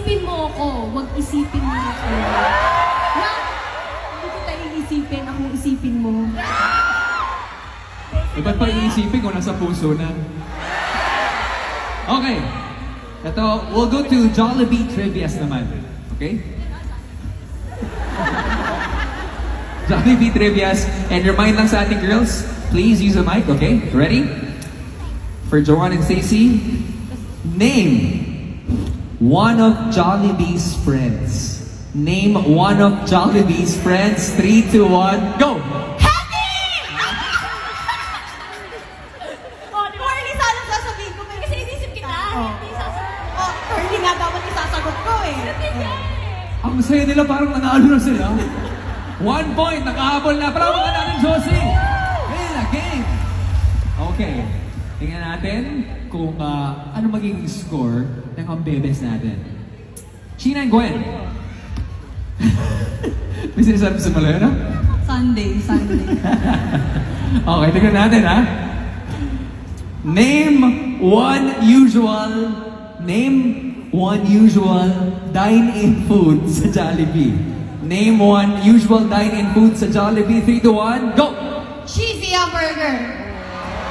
isipin mo ako. Huwag isipin mo ako. Hindi kita iisipin. Ako isipin mo. Ba't pa iisipin kung nasa puso na? Okay. Ito, we'll go to Jollibee Trivias naman. Okay? Jollibee Trivias. And remind lang sa ating girls, please use the mic, okay? Ready? For Joanne and Stacey, name one of Jollibee's friends. Name one of Jollibee's friends. 3, 2, 1, go! Curly sana sasabihin ko, pero kasi inisip kita. Hindi sasabihin. Curly nga dapat isasagot ko eh. Ang saya nila, parang nanalo na sila. 1 point, nakahabol na. Bravo ka natin, Josie! Win a game! Okay, tingnan natin kung ano magiging score ng ambebes natin. Sheena and Gwen. May sinasabi sa Malera? Sunday. Okay, tingnan natin ha. Name one usual dine-in food sa Jollibee. Name one usual dine-in food sa Jollibee. 3, 2, 1, go! Cheesy hamburger.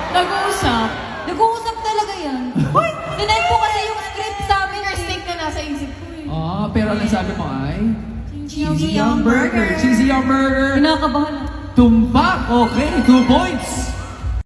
Nag-uusap. Nag-uusap talaga yan. Hoy! Tinay po kasi yung script sa amin. First thing na nasa isip ko eh. Pero ang sabi mo ay? Cheesy hamburger. Cheesy hamburger. Kinakabahan ako. Tumpak! Okay, 2 points!